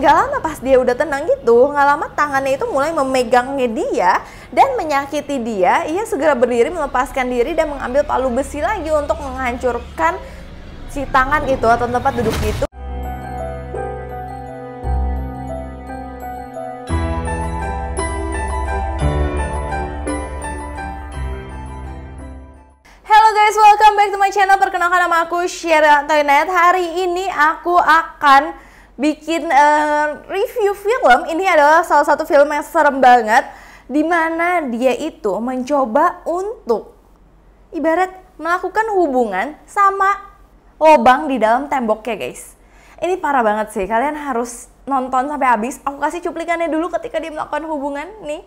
gak lama pas dia udah tenang gitu, gak lama tangannya itu mulai memegangnya dia dan menyakiti dia. Ia segera berdiri, melepaskan diri dan mengambil palu besi lagi untuk menghancurkan si tangan itu atau tempat duduk itu. Halo guys, welcome back to my channel. Perkenalkan, nama aku Sheryl Antoinette. Hari ini aku akan bikin review film. Ini adalah salah satu film yang serem banget, dimana dia itu mencoba untuk ibarat melakukan hubungan sama lubang di dalam temboknya guys. Ini parah banget sih, kalian harus nonton sampai habis. Aku kasih cuplikannya dulu ketika dia melakukan hubungan nih.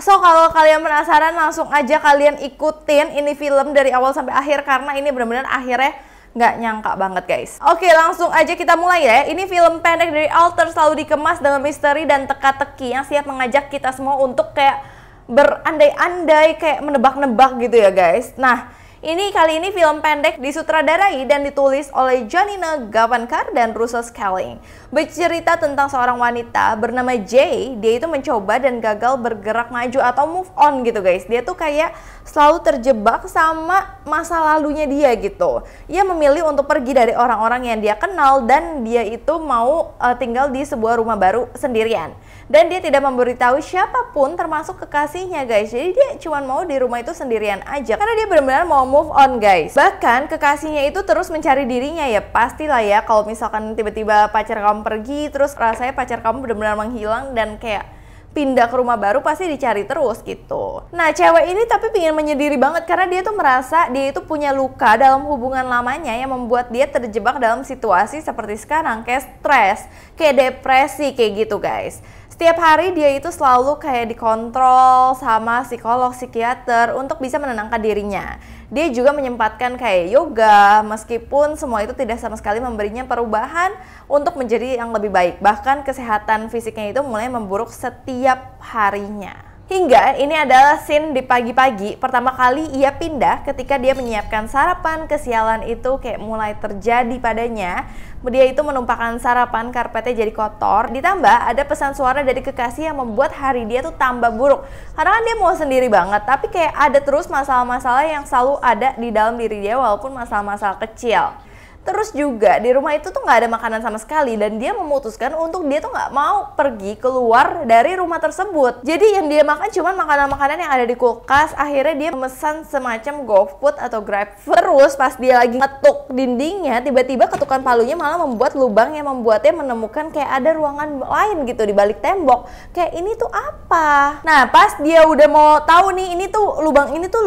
So, kalau kalian penasaran, langsung aja kalian ikutin ini film dari awal sampai akhir, karena ini benar-benar akhirnya nggak nyangka banget guys. Oke, langsung aja kita mulai ya. Ini film pendek dari Alter, selalu dikemas dengan misteri dan teka-teki yang siap mengajak kita semua untuk kayak berandai-andai, kayak menebak-nebak gitu ya guys. Nah, kali ini film pendek disutradarai dan ditulis oleh Janina Gavankar dan Russell Scaling. Bercerita tentang seorang wanita bernama Jay. Dia itu mencoba dan gagal bergerak maju atau move on gitu guys. Dia tuh kayak selalu terjebak sama masa lalunya dia gitu. Ia memilih untuk pergi dari orang-orang yang dia kenal dan dia itu mau tinggal di sebuah rumah baru sendirian. Dan dia tidak memberitahu siapapun termasuk kekasihnya guys. Jadi dia cuma mau di rumah itu sendirian aja karena dia benar-benar mau move on guys. Bahkan kekasihnya itu terus mencari dirinya ya. Pastilah ya kalau misalkan tiba-tiba pacar kamu pergi, terus rasanya pacar kamu benar-benar menghilang dan kayak pindah ke rumah baru, pasti dicari terus gitu. Nah, cewek ini tapi pengen menyendiri banget karena dia tuh merasa dia itu punya luka dalam hubungan lamanya yang membuat dia terjebak dalam situasi seperti sekarang, kayak stres, kayak depresi, kayak gitu guys. Setiap hari dia itu selalu kayak dikontrol sama psikolog, psikiater untuk bisa menenangkan dirinya. Dia juga menyempatkan kayak yoga, meskipun semua itu tidak sama sekali memberinya perubahan untuk menjadi yang lebih baik. Bahkan kesehatan fisiknya itu mulai memburuk setiap harinya. Hingga ini adalah scene di pagi-pagi. Pertama kali ia pindah ketika dia menyiapkan sarapan. Kesialan itu kayak mulai terjadi padanya. Dia itu menumpahkan sarapan, karpetnya jadi kotor. Ditambah ada pesan suara dari kekasih yang membuat hari dia tuh tambah buruk. Karena kan dia mau sendiri banget, tapi kayak ada terus masalah-masalah yang selalu ada di dalam diri dia, walaupun masalah-masalah kecil. Terus juga di rumah itu tuh nggak ada makanan sama sekali dan dia memutuskan untuk dia tuh nggak mau pergi keluar dari rumah tersebut. Jadi yang dia makan cuma makanan-makanan yang ada di kulkas. Akhirnya dia memesan semacam GoFood atau GrabFood. Terus pas dia lagi ngetuk dindingnya, tiba-tiba ketukan palunya malah membuat lubang yang membuatnya menemukan kayak ada ruangan lain gitu di balik tembok. Kayak ini tuh apa? Nah, pas dia udah mau tahu nih ini tuh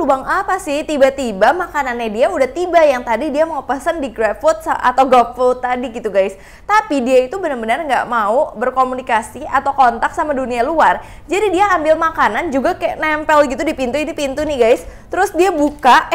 lubang apa sih? Tiba-tiba makanannya dia udah tiba yang tadi dia mau pesan di GrabFood atau GoFood tadi gitu guys. Tapi dia itu benar-benar nggak mau berkomunikasi atau kontak sama dunia luar. Jadi dia ambil makanan juga kayak nempel gitu di pintu, ini pintu nih guys. Terus dia buka,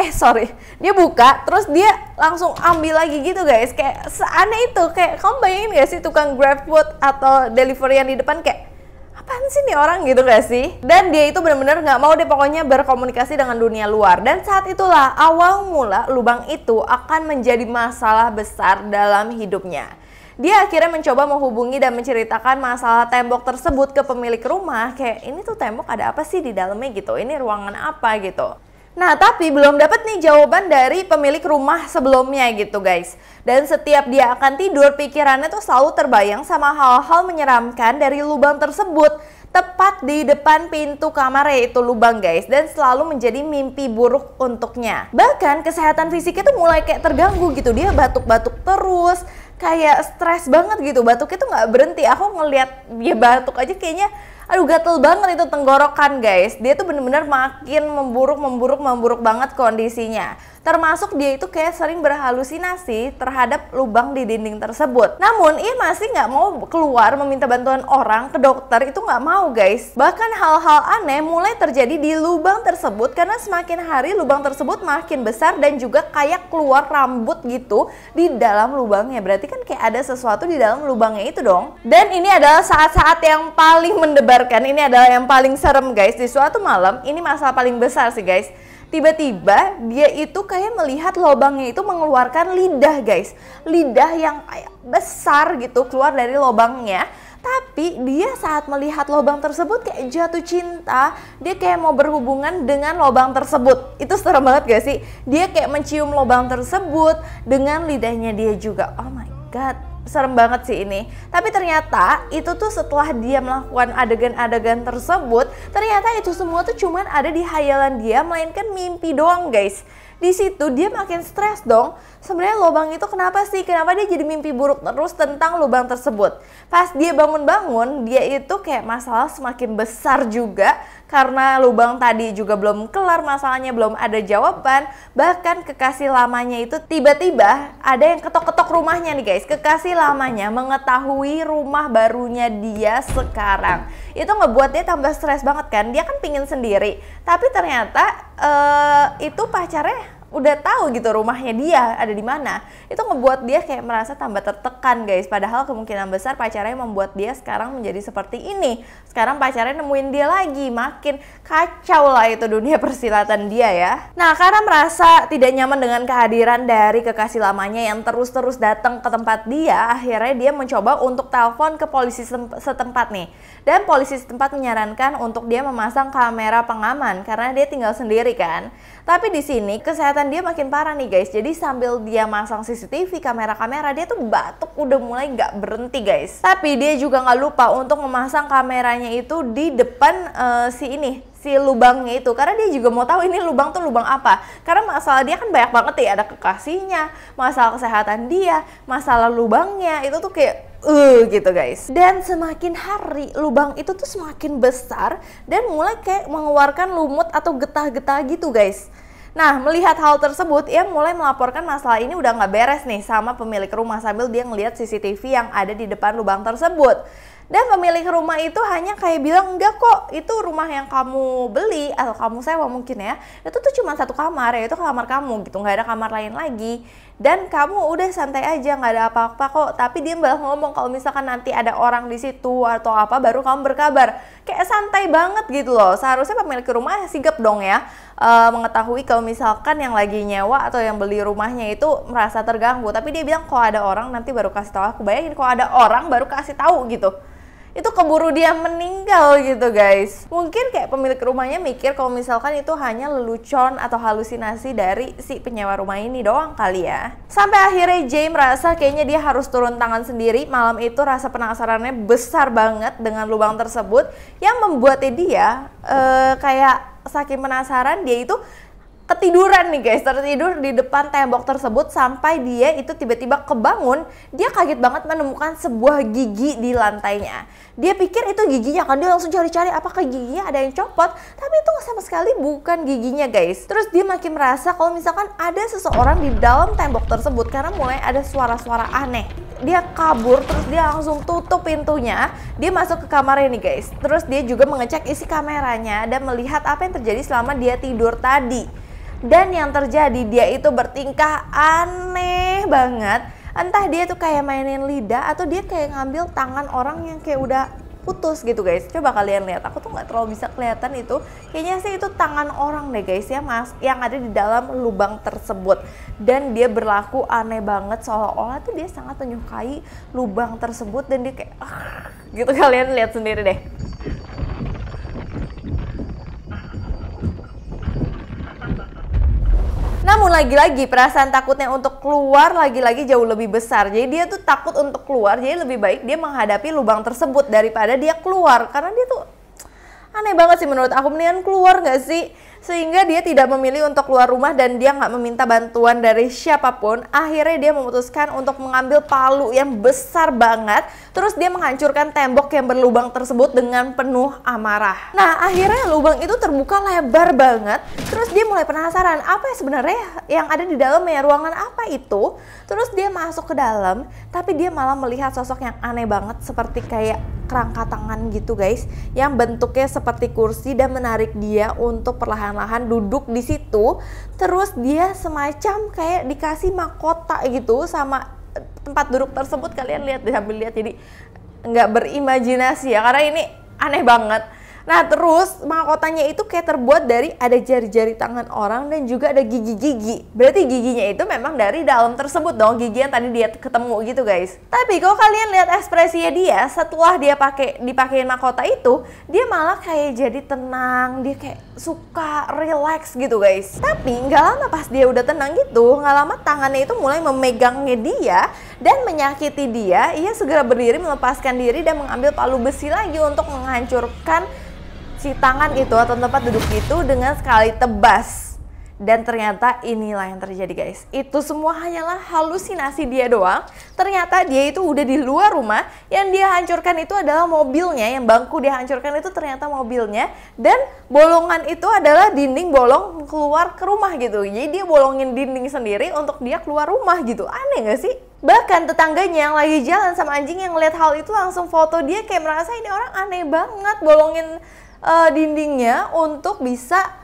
terus dia langsung ambil lagi gitu guys. Kayak seaneh itu, kayak kamu bayangin gak sih tukang GrabFood atau delivery yang di depan kayak apaan sih nih orang gitu gak sih? Dan dia itu benar-benar nggak mau deh pokoknya berkomunikasi dengan dunia luar. Dan saat itulah awal mula lubang itu akan menjadi masalah besar dalam hidupnya. Dia akhirnya mencoba menghubungi dan menceritakan masalah tembok tersebut ke pemilik rumah. Kayak ini tuh tembok ada apa sih di dalamnya gitu? Ini ruangan apa gitu? Nah, tapi belum dapat nih jawaban dari pemilik rumah sebelumnya gitu guys. Dan setiap dia akan tidur, pikirannya tuh selalu terbayang sama hal-hal menyeramkan dari lubang tersebut. Tepat di depan pintu kamarnya itu lubang guys. Dan selalu menjadi mimpi buruk untuknya. Bahkan kesehatan fisiknya tuh mulai kayak terganggu gitu. Dia batuk-batuk terus, kayak stres banget gitu. Batuknya tuh nggak berhenti. Aku ngeliat dia batuk aja kayaknya aduh gatel banget itu tenggorokan guys. Dia tuh bener-bener makin memburuk banget kondisinya. Termasuk dia itu kayak sering berhalusinasi terhadap lubang di dinding tersebut. Namun ia masih nggak mau keluar meminta bantuan orang ke dokter, itu nggak mau guys. Bahkan hal-hal aneh mulai terjadi di lubang tersebut karena semakin hari lubang tersebut makin besar dan juga kayak keluar rambut gitu di dalam lubangnya. Berarti kan kayak ada sesuatu di dalam lubangnya itu dong. Dan ini adalah saat-saat yang paling mendebarkan, ini adalah yang paling serem guys. Di suatu malam, ini masalah paling besar sih guys. Tiba-tiba dia itu kayak melihat lubangnya itu mengeluarkan lidah guys. Lidah yang kayak besar gitu keluar dari lubangnya. Tapi dia saat melihat lubang tersebut kayak jatuh cinta. Dia kayak mau berhubungan dengan lubang tersebut. Itu serem banget gak sih? Dia kayak mencium lubang tersebut dengan lidahnya dia juga. Oh my god, serem banget sih ini. Tapi ternyata itu tuh setelah dia melakukan adegan-adegan tersebut, ternyata itu semua tuh cuman ada di hayalan dia, melainkan mimpi doang guys. Di situ dia makin stres dong. Sebenarnya lubang itu kenapa sih? Kenapa dia jadi mimpi buruk terus tentang lubang tersebut? Pas dia bangun-bangun, dia itu kayak masalah semakin besar juga. Karena lubang tadi juga belum kelar masalahnya, belum ada jawaban. Bahkan kekasih lamanya itu tiba-tiba ada yang ketok-ketok rumahnya nih guys. Kekasih lamanya mengetahui rumah barunya dia sekarang. Itu ngebuat dia tambah stres banget kan. Dia kan pingin sendiri. Tapi ternyata itu pacarnya udah tahu gitu rumahnya dia ada di mana. Itu ngebuat dia kayak merasa tambah tertekan guys. Padahal kemungkinan besar pacarnya membuat dia sekarang menjadi seperti ini. Sekarang pacarnya nemuin dia lagi. Makin kacau lah itu dunia persilatan dia ya. Nah, karena merasa tidak nyaman dengan kehadiran dari kekasih lamanya yang terus-terus datang ke tempat dia, akhirnya dia mencoba untuk telepon ke polisi setempat nih. Dan polisi setempat menyarankan untuk dia memasang kamera pengaman karena dia tinggal sendiri kan. Tapi di sini kesehatan dia makin parah nih guys. Jadi sambil dia masang CCTV, kamera-kamera, dia tuh batuk udah mulai nggak berhenti guys. Tapi dia juga nggak lupa untuk memasang kameranya itu di depan si lubangnya itu, karena dia juga mau tahu ini lubang tuh lubang apa. Karena masalah dia kan banyak banget ya, ada kekasihnya, masalah kesehatan dia, masalah lubangnya, itu tuh kayak gitu guys. Dan semakin hari lubang itu tuh semakin besar dan mulai kayak mengeluarkan lumut atau getah-getah gitu guys. Nah, melihat hal tersebut, ia mulai melaporkan masalah ini udah nggak beres nih sama pemilik rumah sambil dia ngelihat CCTV yang ada di depan lubang tersebut. Dan pemilik rumah itu hanya kayak bilang, enggak kok, itu rumah yang kamu beli atau kamu sewa mungkin ya, itu tuh cuma satu kamar ya, itu kamar kamu gitu, nggak ada kamar lain lagi. Dan kamu udah santai aja, nggak ada apa-apa kok. Tapi dia malah ngomong kalau misalkan nanti ada orang di situ atau apa, baru kamu berkabar. Kayak santai banget gitu loh. Seharusnya pemilik rumah sigap dong ya, mengetahui kalau misalkan yang lagi nyewa atau yang beli rumahnya itu merasa terganggu. Tapi dia bilang kalau ada orang nanti baru kasih tahu aku. Bayangin kalau ada orang baru kasih tahu gitu. Itu keburu dia meninggal gitu guys. Mungkin kayak pemilik rumahnya mikir kalau misalkan itu hanya lelucon atau halusinasi dari si penyewa rumah ini doang kali ya. Sampai akhirnya Jay merasa kayaknya dia harus turun tangan sendiri. Malam itu rasa penasarannya besar banget dengan lubang tersebut, yang membuatnya dia kayak saking penasaran dia itu ketiduran nih guys, tertidur di depan tembok tersebut sampai dia itu tiba-tiba kebangun. Dia kaget banget menemukan sebuah gigi di lantainya. Dia pikir itu giginya kan, dia langsung cari-cari apakah giginya ada yang copot, tapi itu sama sekali bukan giginya guys. Terus dia makin merasa kalau misalkan ada seseorang di dalam tembok tersebut karena mulai ada suara-suara aneh. Dia kabur, terus dia langsung tutup pintunya. Dia masuk ke kamarnya nih guys. Terus dia juga mengecek isi kameranya dan melihat apa yang terjadi selama dia tidur tadi. Dan yang terjadi, dia itu bertingkah aneh banget. Entah dia tuh kayak mainin lidah atau dia kayak ngambil tangan orang yang kayak udah putus gitu guys. Coba kalian lihat, aku tuh nggak terlalu bisa kelihatan itu. Kayaknya sih itu tangan orang deh guys ya mas, yang ada di dalam lubang tersebut. Dan dia berlaku aneh banget, seolah-olah tuh dia sangat menyukai lubang tersebut. Dan dia kayak gitu, kalian lihat sendiri deh. Namun lagi-lagi perasaan takutnya untuk keluar lagi-lagi jauh lebih besar. Jadi dia tuh takut untuk keluar, jadi lebih baik dia menghadapi lubang tersebut daripada dia keluar. Karena dia tuh aneh banget sih menurut aku, mendingan keluar gak sih? Sehingga dia tidak memilih untuk keluar rumah dan dia nggak meminta bantuan dari siapapun. Akhirnya dia memutuskan untuk mengambil palu yang besar banget. Terus dia menghancurkan tembok yang berlubang tersebut dengan penuh amarah. Nah akhirnya lubang itu terbuka lebar banget. Terus dia mulai penasaran apa ya sebenarnya yang ada di dalamnya, ruangan apa itu. Terus dia masuk ke dalam, tapi dia malah melihat sosok yang aneh banget seperti kayak kerangka tangan gitu guys, yang bentuknya seperti kursi dan menarik dia untuk perlahan-lahan duduk di situ. Terus dia semacam kayak dikasih mahkota gitu sama tempat duduk tersebut. Kalian lihat deh, sambil lihat, jadi nggak berimajinasi ya, karena ini aneh banget. Nah terus mahkotanya itu kayak terbuat dari ada jari-jari tangan orang dan juga ada gigi-gigi. Berarti giginya itu memang dari dalam tersebut dong, gigi yang tadi dia ketemu gitu guys. Tapi kalau kalian lihat ekspresinya dia setelah dia dipakein mahkota itu, dia malah kayak jadi tenang, dia kayak suka relax gitu guys. Tapi nggak lama pas dia udah tenang gitu, nggak lama tangannya itu mulai memegangnya dia dan menyakiti dia. Ia segera berdiri, melepaskan diri dan mengambil palu besi lagi untuk menghancurkan si tangan itu atau tempat duduk itu dengan sekali tebas. Dan ternyata inilah yang terjadi guys. Itu semua hanyalah halusinasi dia doang. Ternyata dia itu udah di luar rumah. Yang dia hancurkan itu adalah mobilnya. Yang bangku dia hancurkan itu ternyata mobilnya. Dan bolongan itu adalah dinding bolong keluar ke rumah gitu. Jadi dia bolongin dinding sendiri untuk dia keluar rumah gitu. Aneh gak sih? Bahkan tetangganya yang lagi jalan sama anjing yang ngeliat hal itu langsung foto dia, kayak merasa ini orang aneh banget bolongin dindingnya untuk bisa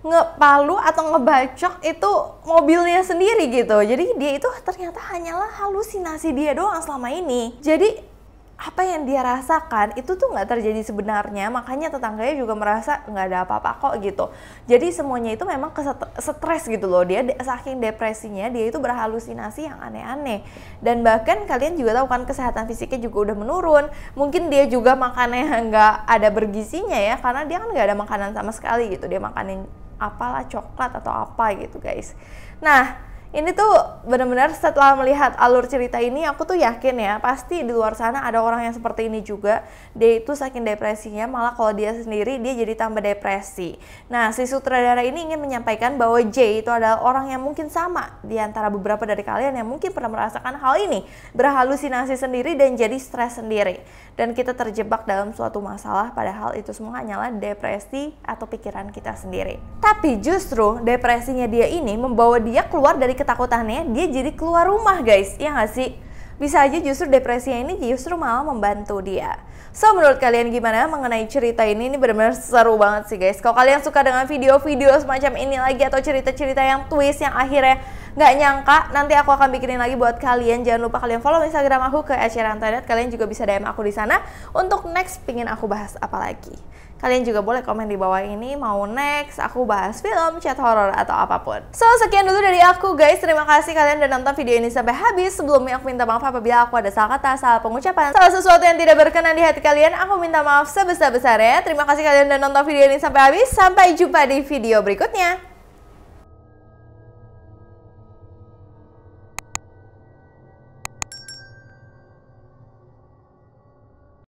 ngepalu atau ngebacok itu mobilnya sendiri gitu. Jadi dia itu ternyata hanyalah halusinasi dia doang selama ini. Jadi apa yang dia rasakan itu tuh nggak terjadi sebenarnya, makanya tetangganya juga merasa nggak ada apa-apa kok gitu. Jadi semuanya itu memang stres gitu loh. Dia saking depresinya dia itu berhalusinasi yang aneh-aneh. Dan bahkan kalian juga tahu kan kesehatan fisiknya juga udah menurun. Mungkin dia juga makannya nggak ada bergizinya ya, karena dia kan nggak ada makanan sama sekali gitu. Dia makanin apalah coklat atau apa gitu guys. Nah ini tuh benar-benar setelah melihat alur cerita ini aku tuh yakin ya pasti di luar sana ada orang yang seperti ini juga. Dia itu saking depresinya malah kalau dia sendiri dia jadi tambah depresi. Nah si sutradara ini ingin menyampaikan bahwa Jay itu adalah orang yang mungkin sama di antara beberapa dari kalian yang mungkin pernah merasakan hal ini, berhalusinasi sendiri dan jadi stres sendiri. Dan kita terjebak dalam suatu masalah padahal itu semua hanyalah depresi atau pikiran kita sendiri. Tapi justru depresinya dia ini membawa dia keluar dari ketakutannya, dia jadi keluar rumah guys, ya nggak sih? Bisa aja justru depresinya ini justru malah membantu dia. So menurut kalian gimana mengenai cerita ini? Ini benar-benar seru banget sih guys. Kalau kalian suka dengan video-video semacam ini lagi atau cerita-cerita yang twist yang akhirnya nggak nyangka, nanti aku akan bikinin lagi buat kalian. Jangan lupa kalian follow Instagram aku ke @syarantanet. Kalian juga bisa DM aku di sana untuk next pingin aku bahas apa lagi. Kalian juga boleh komen di bawah ini mau next aku bahas film, chat horror atau apapun. So sekian dulu dari aku guys. Terima kasih kalian udah nonton video ini sampai habis. Sebelumnya aku minta maaf apabila aku ada salah kata, salah pengucapan, salah sesuatu yang tidak berkenan di hati kalian. Aku minta maaf sebesar-besarnya. Terima kasih kalian udah nonton video ini sampai habis. Sampai jumpa di video berikutnya.